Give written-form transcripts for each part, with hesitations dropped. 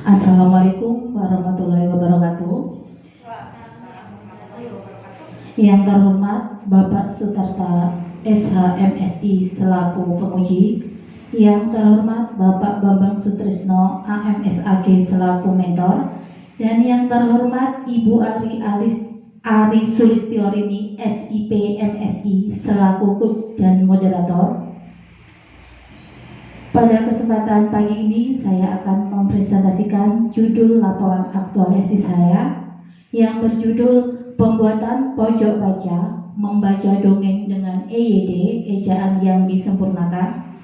Assalamualaikum warahmatullahi wabarakatuh. Yang terhormat Bapak Sutarta SHMSI selaku penguji, yang terhormat Bapak Bambang Sutrisno AMSAG selaku mentor, dan yang terhormat Ibu Ari Sulistiorini SIP MSI selaku coach dan moderator. Pada kesempatan pagi ini saya akan mempresentasikan judul laporan aktualisasi saya yang berjudul Pembuatan Pojok Baca, Membaca Dongeng dengan EYD, Ejaan yang Disempurnakan,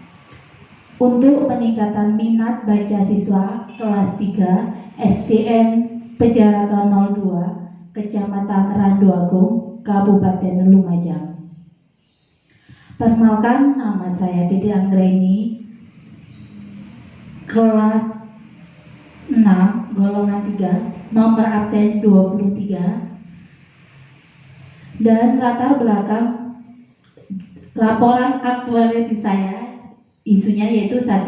untuk peningkatan minat baca siswa kelas 3 SDN Penjarakan 02, Kecamatan Randuagung, Kabupaten Lumajang. Perkenalkan, nama saya Titi Anggraini, kelas 6, golongan 3, nomor absen 23. Dan latar belakang laporan aktualisasi saya, isunya yaitu 1.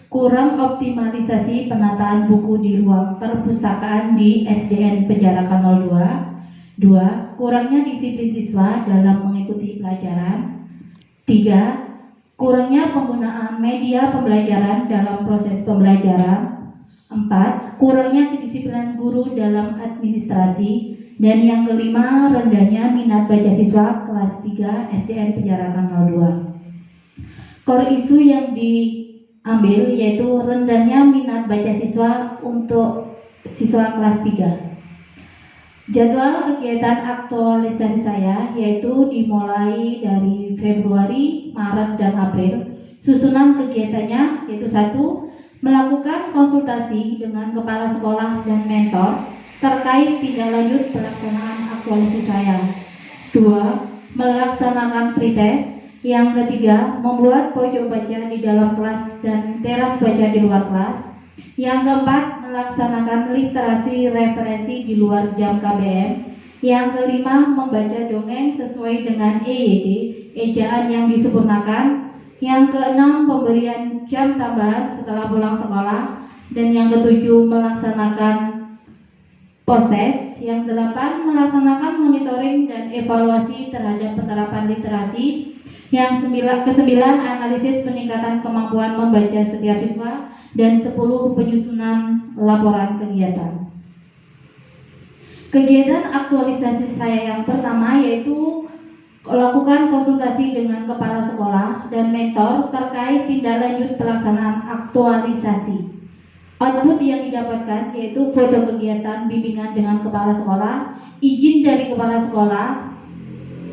Kurang optimalisasi penataan buku di ruang perpustakaan di SDN Penjarakan 02. 2. Kurangnya disiplin siswa dalam mengikuti pelajaran. 3. Kurangnya penggunaan media pembelajaran dalam proses pembelajaran. 4. Kurangnya kedisiplinan guru dalam administrasi. Dan yang kelima, rendahnya minat baca siswa kelas 3 SDN Penjarakan 02. Core isu yang diambil yaitu rendahnya minat baca siswa untuk siswa kelas 3. Jadwal kegiatan aktualisasi saya yaitu dimulai dari Februari, Maret, dan April. Susunan kegiatannya yaitu 1. Melakukan konsultasi dengan kepala sekolah dan mentor terkait tindak lanjut pelaksanaan aktualisasi saya. 2. Melaksanakan pretest. Yang ketiga, membuat pojok baca di dalam kelas dan teras baca di luar kelas. Yang keempat, melaksanakan literasi referensi di luar jam KBM. Yang kelima, membaca dongeng sesuai dengan EYD, ejaan yang disempurnakan. Yang keenam, pemberian jam tambahan setelah pulang sekolah. Dan yang ketujuh, melaksanakan post-test. Yang 8, melaksanakan monitoring dan evaluasi terhadap penerapan literasi. Yang kesembilan, analisis peningkatan kemampuan membaca setiap siswa. Dan 10, penyusunan laporan kegiatan. Kegiatan aktualisasi saya yang pertama yaitu lakukan konsultasi dengan kepala sekolah dan mentor terkait tindak lanjut pelaksanaan aktualisasi. Output yang didapatkan yaitu foto kegiatan bimbingan dengan kepala sekolah, izin dari kepala sekolah,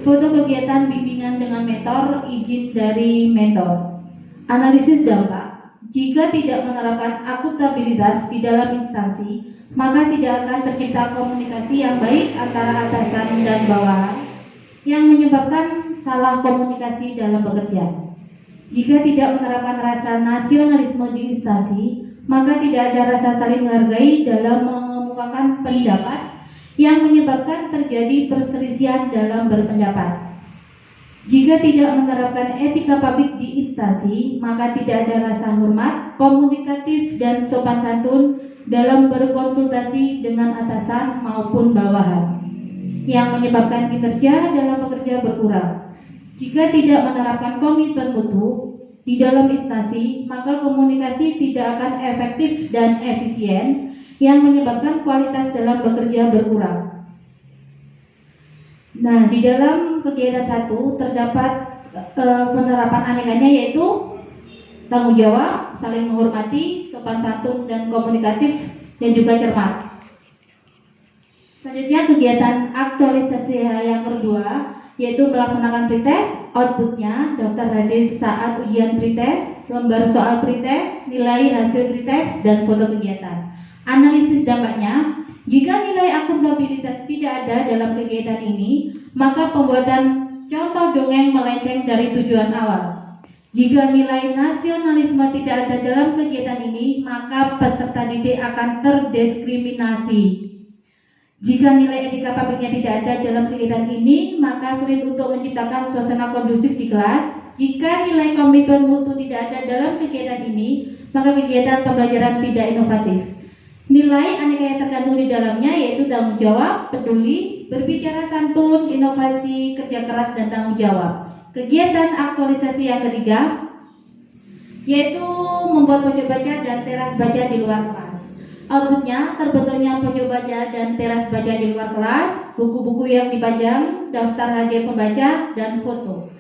foto kegiatan bimbingan dengan mentor, izin dari mentor. Analisis dampak. Jika tidak menerapkan akuntabilitas di dalam instansi, maka tidak akan tercipta komunikasi yang baik antara atasan dan bawahan yang menyebabkan salah komunikasi dalam bekerja. Jika tidak menerapkan rasa nasionalisme di instansi, maka tidak ada rasa saling menghargai dalam mengemukakan pendapat yang menyebabkan terjadi perselisihan dalam berpendapat. Jika tidak menerapkan etika publik di instansi, maka tidak ada rasa hormat, komunikatif, dan sopan santun dalam berkonsultasi dengan atasan maupun bawahan, yang menyebabkan kinerja dalam bekerja berkurang. Jika tidak menerapkan komitmen mutu di dalam instansi, maka komunikasi tidak akan efektif dan efisien, yang menyebabkan kualitas dalam bekerja berkurang. Nah, di dalam kegiatan 1 terdapat penerapan anekanya yaitu tanggung jawab, saling menghormati, sopan santun dan komunikatif, dan juga cermat. Selanjutnya kegiatan aktualisasi yang kedua yaitu melaksanakan pretest. Outputnya daftar hadir saat ujian pretest, lembar soal pretest, nilai hasil pretest, dan foto kegiatan. Analisis dampaknya. Jika nilai akuntabilitas tidak ada dalam kegiatan ini, maka pembuatan contoh dongeng melenceng dari tujuan awal. Jika nilai nasionalisme tidak ada dalam kegiatan ini, maka peserta didik akan terdiskriminasi. Jika nilai etika publiknya tidak ada dalam kegiatan ini, maka sulit untuk menciptakan suasana kondusif di kelas. Jika nilai komitmen mutu tidak ada dalam kegiatan ini, maka kegiatan pembelajaran tidak inovatif. Nilai aneka yang terkandung di dalamnya yaitu tanggung jawab, peduli, berbicara santun, inovasi, kerja keras, dan tanggung jawab. Kegiatan aktualisasi yang ketiga yaitu membuat pojok baca dan teras baca di luar kelas. Outputnya terbentuknya pojok baca dan teras baca di luar kelas, buku-buku yang dipajang, daftar hadiah pembaca, dan foto.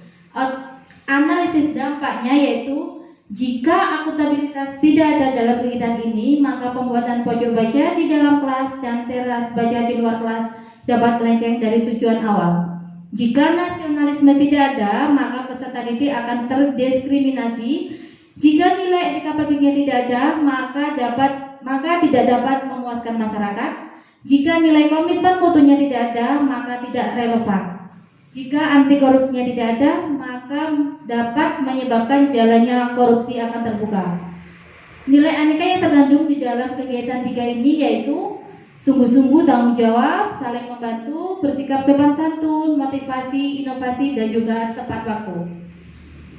Analisis dampaknya yaitu jika akuntabilitas tidak ada dalam kegiatan ini, maka pembuatan pojok baca di dalam kelas dan teras baca di luar kelas dapat melenceng dari tujuan awal. Jika nasionalisme tidak ada, maka peserta didik akan terdiskriminasi. Jika nilai etika publiknya tidak ada, maka tidak dapat memuaskan masyarakat. Jika nilai komitmen mutunya tidak ada, maka tidak relevan. Jika anti korupsinya tidak ada, maka dapat menyebabkan jalannya korupsi akan terbuka. Nilai aneka yang terkandung di dalam kegiatan 3 ini yaitu sungguh-sungguh, tanggung jawab, saling membantu, bersikap sopan santun, motivasi, inovasi, dan juga tepat waktu.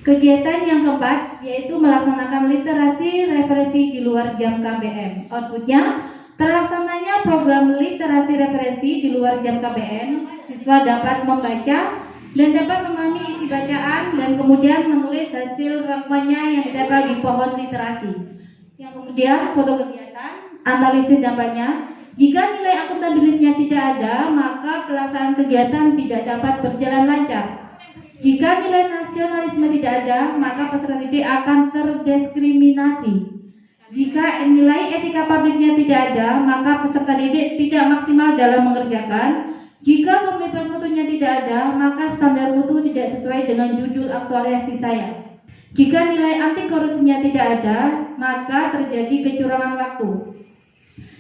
Kegiatan yang keempat yaitu melaksanakan literasi referensi di luar jam KBM. Outputnya terlaksananya program literasi referensi di luar jam KBM, siswa dapat membaca dan dapat memahami isi bacaan dan kemudian menulis hasil rangkumannya yang ditempel di pohon literasi. Yang kemudian foto kegiatan, analisis dampaknya. Jika nilai akuntabilitasnya tidak ada, maka pelaksanaan kegiatan tidak dapat berjalan lancar. Jika nilai nasionalisme tidak ada, maka peserta didik akan terdiskriminasi. Jika nilai etika publiknya tidak ada, maka peserta didik tidak maksimal dalam mengerjakan. Jika komitmen mutunya tidak ada, maka standar mutu tidak sesuai dengan judul aktualisasi saya. Jika nilai anti korupsinya tidak ada, maka terjadi kecurangan waktu.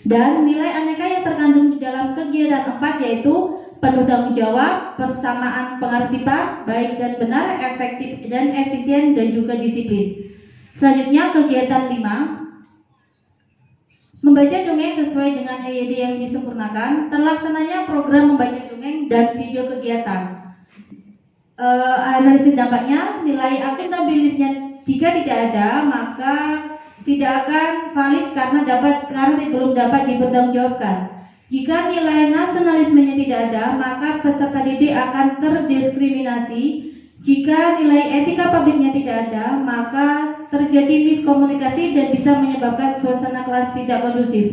Dan nilai aneka yang terkandung di dalam kegiatan 4 yaitu penuh tanggung jawab, persamaan pengarsipan, baik dan benar, efektif dan efisien, dan juga disiplin. Selanjutnya kegiatan 5. Membaca dongeng sesuai dengan EYD yang disempurnakan. Terlaksananya program membaca dongeng dan video kegiatan. Analisis dampaknya, nilai akuntabilitasnya jika tidak ada, maka tidak akan valid karena belum dapat dipertanggungjawabkan. Jika nilai nasionalismenya tidak ada, maka peserta didik akan terdiskriminasi. Jika nilai etika publiknya tidak ada, maka terjadi miskomunikasi dan bisa menyebabkan suasana kelas tidak kondusif.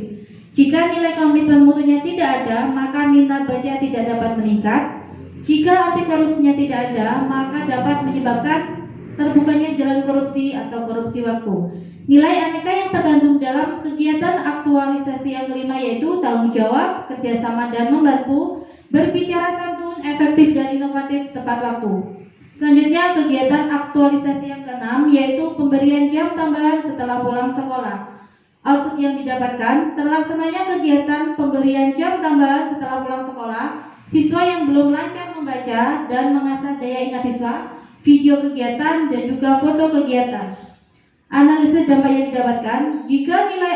Jika nilai komitmen mutunya tidak ada, maka minat baca tidak dapat meningkat. Jika anti korupsinya tidak ada, maka dapat menyebabkan terbukanya jalan korupsi atau korupsi waktu. Nilai aneka yang terkandung dalam kegiatan aktualisasi yang kelima yaitu tanggung jawab, kerjasama dan membantu, berbicara santun, efektif dan inovatif, tepat waktu. Selanjutnya kegiatan aktualisasi yang keenam yaitu pemberian jam tambahan setelah pulang sekolah. Output yang didapatkan, terlaksananya kegiatan pemberian jam tambahan setelah pulang sekolah, siswa yang belum lancar membaca dan mengasah daya ingat siswa, video kegiatan dan juga foto kegiatan. Analisis dampak yang didapatkan, jika nilai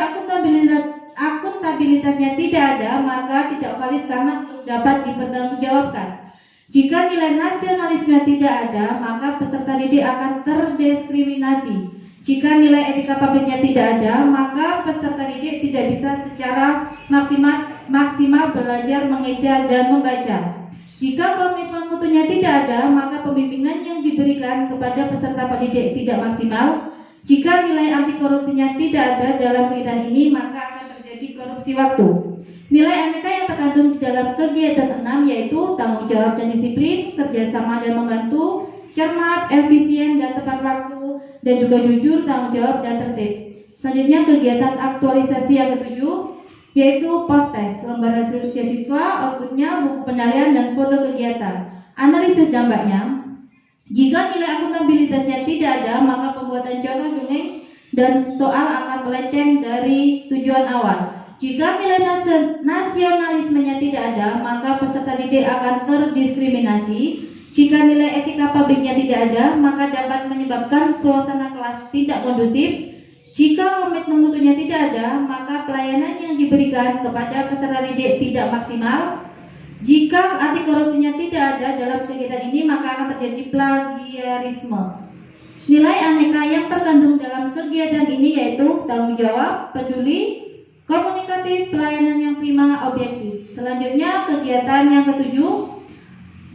akuntabilitasnya tidak ada, maka tidak valid karena dapat dipertanggungjawabkan. Jika nilai nasionalisme tidak ada, maka peserta didik akan terdiskriminasi. Jika nilai etika publiknya tidak ada, maka peserta didik tidak bisa secara maksimal belajar mengeja dan membaca. Jika komitmen mutunya tidak ada, maka pembimbingan yang diberikan kepada peserta pendidik tidak maksimal. Jika nilai anti korupsinya tidak ada dalam kegiatan ini, maka akan terjadi korupsi waktu. Nilai aneka yang terkandung di dalam kegiatan 6 yaitu tanggung jawab dan disiplin, kerjasama dan membantu, cermat, efisien dan tepat waktu, dan juga jujur, tanggung jawab dan tertib. Selanjutnya kegiatan aktualisasi yang ketujuh yaitu post test, lembar hasil kerja siswa, outputnya buku penilaian dan foto kegiatan. Analisis dampaknya, jika nilai akuntabilitasnya tidak ada, maka pembuatan contoh dongeng dan soal akan melenceng dari tujuan awal. Jika nilai nasionalismenya tidak ada, maka peserta didik akan terdiskriminasi. Jika nilai etika publiknya tidak ada, maka dapat menyebabkan suasana kelas tidak kondusif. Jika komitmen mutunya tidak ada, maka pelayanan yang diberikan kepada peserta didik tidak maksimal. Jika anti korupsinya tidak ada dalam kegiatan ini, maka akan terjadi plagiarisme. Nilai aneka yang terkandung dalam kegiatan ini yaitu tanggung jawab, peduli, Komunikatif, pelayanan yang prima, objektif. Selanjutnya kegiatan yang ketujuh,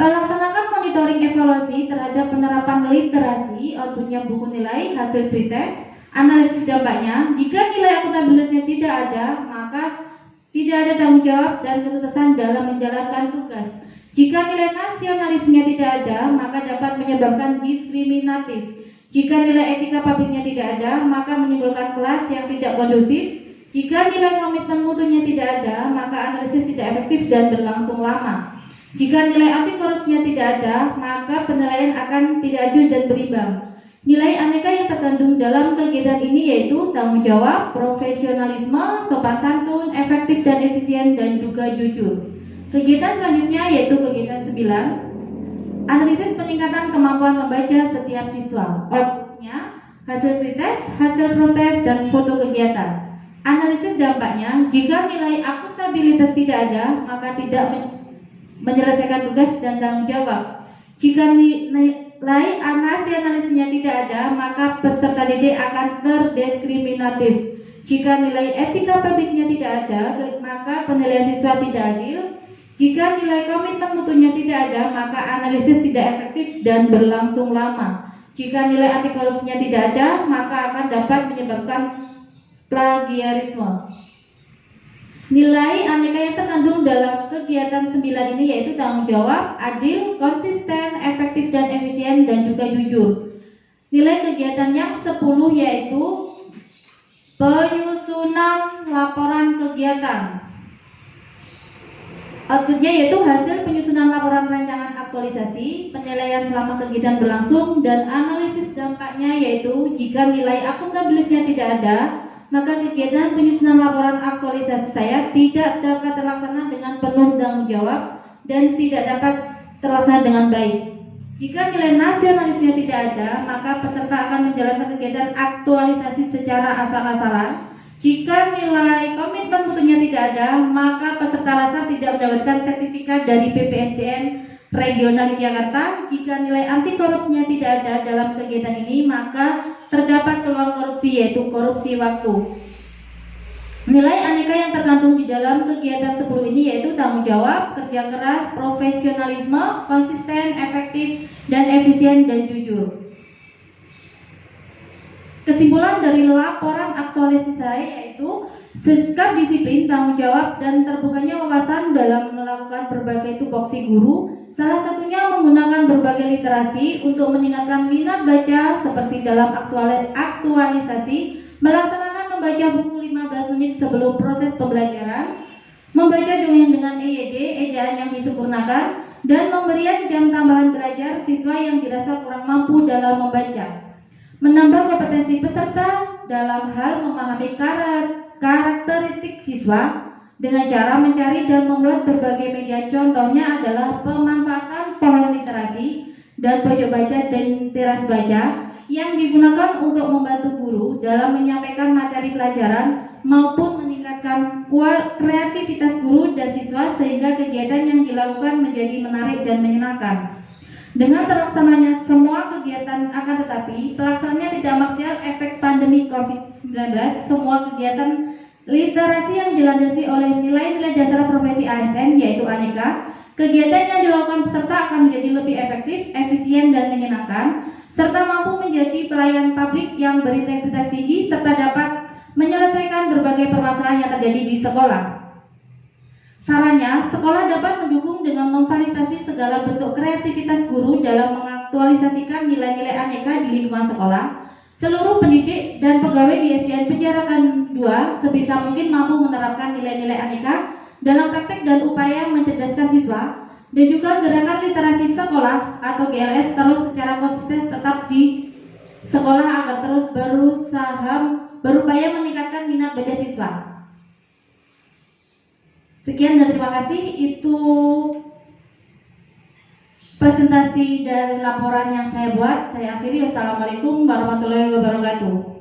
melaksanakan monitoring evaluasi terhadap penerapan literasi, outputnya buku nilai, hasil pretest, analisis dampaknya. Jika nilai akuntabilitasnya tidak ada, maka tidak ada tanggung jawab dan ketuntasan dalam menjalankan tugas. Jika nilai nasionalismenya tidak ada, maka dapat menyebabkan diskriminatif. Jika nilai etika publiknya tidak ada, maka menimbulkan kelas yang tidak kondusif. Jika nilai komitmen mutunya tidak ada, maka analisis tidak efektif dan berlangsung lama. Jika nilai anti korupsinya tidak ada, maka penilaian akan tidak adil dan berimbang. Nilai aneka yang terkandung dalam kegiatan ini yaitu tanggung jawab, profesionalisme, sopan santun, efektif dan efisien, dan juga jujur. Kegiatan selanjutnya yaitu kegiatan 9, analisis peningkatan kemampuan membaca setiap siswa. Outputnya hasil pretest, hasil protes, dan foto kegiatan. Analisis dampaknya, jika nilai akuntabilitas tidak ada, maka tidak menyelesaikan tugas dan tanggung jawab. Jika nilai nasionalismenya tidak ada, maka peserta didik akan terdiskriminatif. Jika nilai etika publiknya tidak ada, maka penilaian siswa tidak adil. Jika nilai komitmen mutunya tidak ada, maka analisis tidak efektif dan berlangsung lama. Jika nilai anti korupsinya tidak ada, maka akan dapat menyebabkan plagiarisme. Nilai aneka yang terkandung dalam kegiatan 9 ini yaitu tanggung jawab, adil, konsisten, efektif dan efisien, dan juga jujur. Nilai kegiatan yang 10 yaitu penyusunan laporan kegiatan. Outputnya yaitu hasil penyusunan laporan rancangan aktualisasi, penilaian selama kegiatan berlangsung, dan analisis dampaknya yaitu jika nilai akuntabilitasnya tidak ada, maka kegiatan penyusunan laporan aktualisasi saya tidak dapat terlaksana dengan penuh tanggung jawab dan tidak dapat terlaksana dengan baik. Jika nilai nasionalisme tidak ada, maka peserta akan menjalankan kegiatan aktualisasi secara asal-asalan. Jika nilai komitmen mutunya tidak ada, maka peserta laskar tidak mendapatkan sertifikat dari PPSDM regional di Jakarta. Jika nilai anti korupsinya tidak ada dalam kegiatan ini, maka terdapat peluang korupsi, yaitu korupsi waktu. Nilai aneka yang tergantung di dalam kegiatan 10 ini yaitu tanggung jawab, kerja keras, profesionalisme, konsisten, efektif, dan efisien, dan jujur. Kesimpulan dari laporan aktualisasi saya yaitu sikap disiplin, tanggung jawab, dan terbukanya wawasan dalam melakukan berbagai tupoksi guru. Salah satunya menggunakan berbagai literasi untuk meningkatkan minat baca seperti dalam aktualisasi, melaksanakan membaca buku 15 menit sebelum proses pembelajaran, membaca dongeng dengan EYD, ejaan yang disempurnakan, dan memberian jam tambahan belajar siswa yang dirasa kurang mampu dalam membaca. Menambah kompetensi peserta dalam hal memahami karakteristik siswa dengan cara mencari dan membuat berbagai media. Contohnya adalah pemanfaatan pohon literasi dan pojok baca dan teras baca yang digunakan untuk membantu guru dalam menyampaikan materi pelajaran maupun meningkatkan kreativitas guru dan siswa sehingga kegiatan yang dilakukan menjadi menarik dan menyenangkan. Dengan terlaksananya semua kegiatan akan tetapi pelaksanaannya tidak maksimal efek pandemi COVID-19, semua kegiatan literasi yang dilandasi oleh nilai-nilai dasar profesi ASN yaitu aneka, kegiatan yang dilakukan peserta akan menjadi lebih efektif, efisien, dan menyenangkan, serta mampu menjadi pelayan publik yang berintegritas tinggi serta dapat menyelesaikan berbagai permasalahan yang terjadi di sekolah. Sarannya, sekolah dapat mendukung dengan memfasilitasi segala bentuk kreativitas guru dalam mengaktualisasikan nilai-nilai aneka di lingkungan sekolah. Seluruh pendidik dan pegawai di SDN Penjarakan 2 sebisa mungkin mampu menerapkan nilai-nilai aneka dalam praktek dan upaya mencerdaskan siswa, dan juga gerakan literasi sekolah atau GLS terus secara konsisten tetap di sekolah agar terus berupaya meningkatkan minat baca siswa. Sekian dan terima kasih. Itu presentasi dari laporan yang saya buat. Saya akhiri. Wassalamualaikum warahmatullahi wabarakatuh.